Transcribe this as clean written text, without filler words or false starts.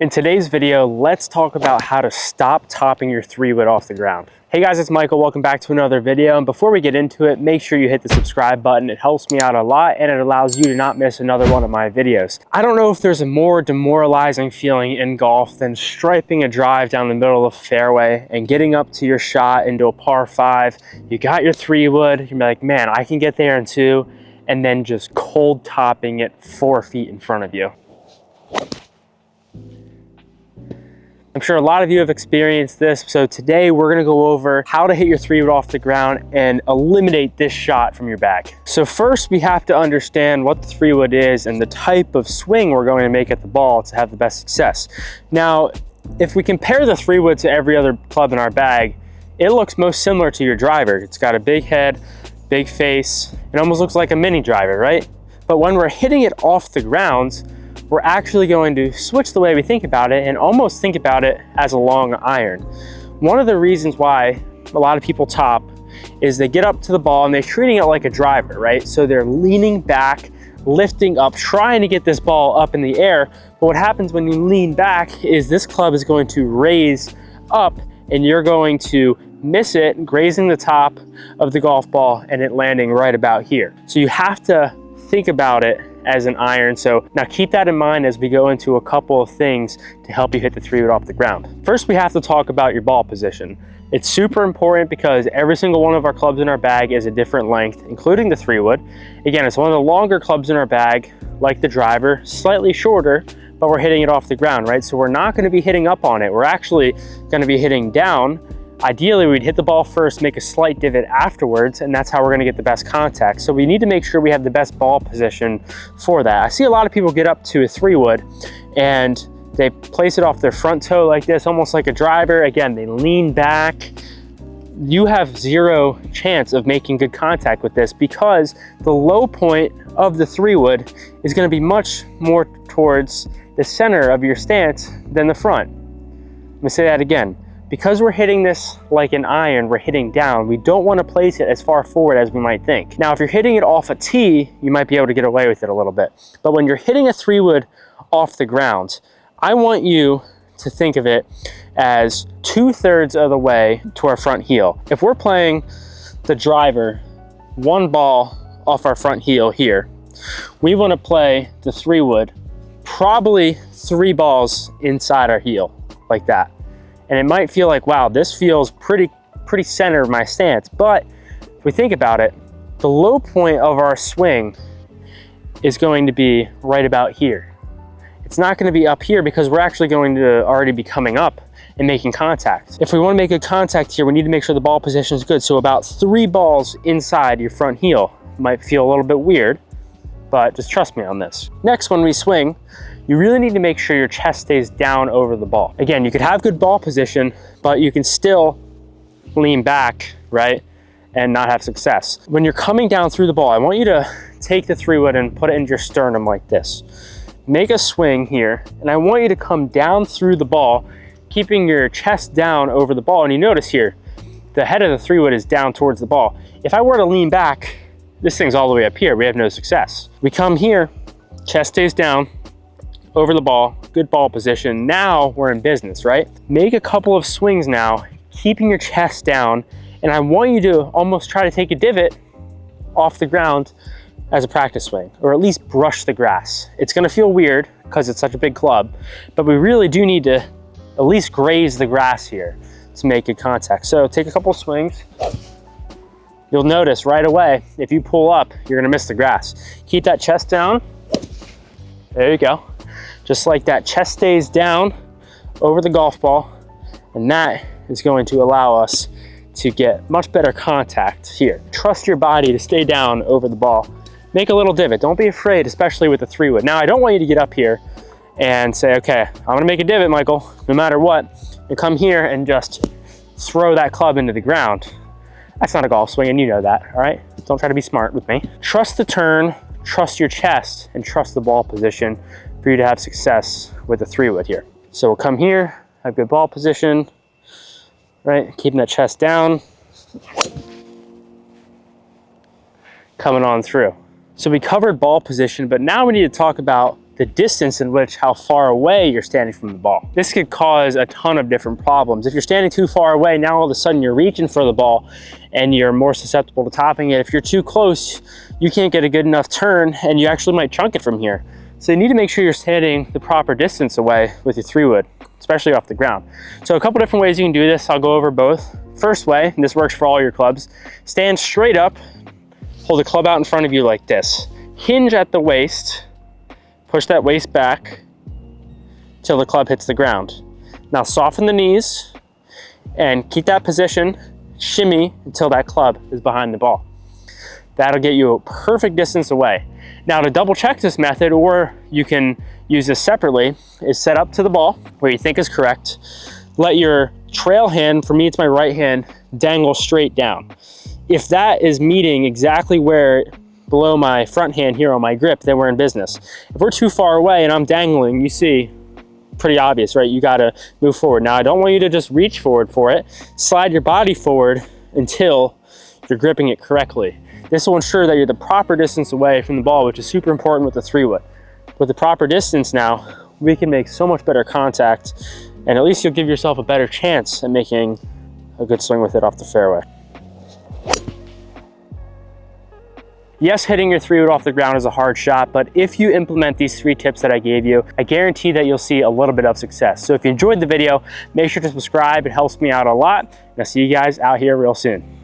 In today's video, let's talk about how to stop topping your 3-wood off the ground. Hey guys, it's Michael. Welcome back to another video. And before we get into it, make sure you hit the subscribe button. It helps me out a lot and it allows you to not miss another one of my videos. I don't know if there's a more demoralizing feeling in golf than striping a drive down the middle of the fairway and getting up to your shot into a par 5. You got your 3-wood, you're like, man, I can get there in 2, and then just cold topping it 4 feet in front of you. I'm sure a lot of you have experienced this, so today we're gonna go over how to hit your 3-wood off the ground and eliminate this shot from your bag. So first we have to understand what the 3-wood is and the type of swing we're going to make at the ball to have the best success. Now, if we compare the 3-wood to every other club in our bag, it looks most similar to your driver. It's got a big head, big face, it almost looks like a mini driver, right? But when we're hitting it off the ground, we're actually going to switch the way we think about it and almost think about it as a long iron. One of the reasons why a lot of people top is they get up to the ball and they're treating it like a driver, right? So they're leaning back, lifting up, trying to get this ball up in the air. But what happens when you lean back is this club is going to raise up and you're going to miss it, grazing the top of the golf ball and it landing right about here. So you have to think about it as an iron. So now keep that in mind as we go into a couple of things to help you hit the 3-wood off the ground. First, we have to talk about your ball position. It's super important because every single one of our clubs in our bag is a different length, including the 3-wood. Again, it's one of the longer clubs in our bag, like the driver, slightly shorter, but we're hitting it off the ground, right? So we're not going to be hitting up on it. We're actually going to be hitting down. Ideally, we'd hit the ball first, make a slight divot afterwards, and that's how we're gonna get the best contact. So we need to make sure we have the best ball position for that. I see a lot of people get up to a 3-wood and they place it off their front toe like this, almost like a driver. Again, they lean back. You have zero chance of making good contact with this because the low point of the 3-wood is gonna be much more towards the center of your stance than the front. Let me say that again. Because we're hitting this like an iron, we're hitting down, we don't want to place it as far forward as we might think. Now, if you're hitting it off a tee, you might be able to get away with it a little bit. But when you're hitting a 3-wood off the ground, I want you to think of it as 2/3 of the way to our front heel. If we're playing the driver, one ball off our front heel here, we want to play the 3-wood probably 3 balls inside our heel, like that. And it might feel like, wow, this feels pretty center of my stance. But if we think about it, the low point of our swing is going to be right about here. It's not going to be up here because we're actually going to already be coming up and making contact. If we want to make good contact here, we need to make sure the ball position is good. So about 3 balls inside your front heel. Might feel a little bit weird, but just trust me on this. Next, when we swing, you really need to make sure your chest stays down over the ball. Again, you could have good ball position, but you can still lean back, right, and not have success. When you're coming down through the ball, I want you to take the 3-wood and put it into your sternum like this. Make a swing here, and I want you to come down through the ball, keeping your chest down over the ball. And you notice here, the head of the 3-wood is down towards the ball. If I were to lean back, this thing's all the way up here, we have no success. We come here, chest stays down, over the ball, good ball position. Now we're in business, right? Make a couple of swings now, keeping your chest down, and I want you to almost try to take a divot off the ground as a practice swing, or at least brush the grass. It's gonna feel weird because it's such a big club, but we really do need to at least graze the grass here to make good contact. So take a couple swings. You'll notice right away, if you pull up, you're gonna miss the grass. Keep that chest down. There you go. Just like that, chest stays down over the golf ball, and that is going to allow us to get much better contact here. Trust your body to stay down over the ball. Make a little divot. Don't be afraid, especially with the 3-wood. Now, I don't want you to get up here and say, okay, I'm gonna make a divot, Michael, no matter what, and come here and just throw that club into the ground. That's not a golf swing, and you know that, all right? Don't try to be smart with me. Trust the turn, trust your chest, and trust the ball position for you to have success with the 3-wood here. So we'll come here, have good ball position, right? Keeping that chest down. Coming on through. So we covered ball position, but now we need to talk about the distance in which how far away you're standing from the ball. This could cause a ton of different problems. If you're standing too far away, now all of a sudden you're reaching for the ball and you're more susceptible to topping it. If you're too close, you can't get a good enough turn and you actually might chunk it from here. So you need to make sure you're standing the proper distance away with your 3-wood, especially off the ground. So a couple different ways you can do this. I'll go over both. First way, and this works for all your clubs, stand straight up, hold the club out in front of you like this. Hinge at the waist, push that waist back till the club hits the ground. Now soften the knees and keep that position, shimmy until that club is behind the ball. That'll get you a perfect distance away. Now to double check this method, or you can use this separately, is set up to the ball where you think is correct. Let your trail hand, for me it's my right hand, dangle straight down. If that is meeting exactly where below my front hand here on my grip, then we're in business. If we're too far away and I'm dangling, you see, pretty obvious, right? You gotta move forward. Now I don't want you to just reach forward for it. Slide your body forward until you're gripping it correctly. This will ensure that you're the proper distance away from the ball, which is super important with the 3-wood. With the proper distance now, we can make so much better contact, and at least you'll give yourself a better chance at making a good swing with it off the fairway. Yes, hitting your 3-wood off the ground is a hard shot, but if you implement these 3 tips that I gave you, I guarantee that you'll see a little bit of success. So if you enjoyed the video, make sure to subscribe. It helps me out a lot. And I'll see you guys out here real soon.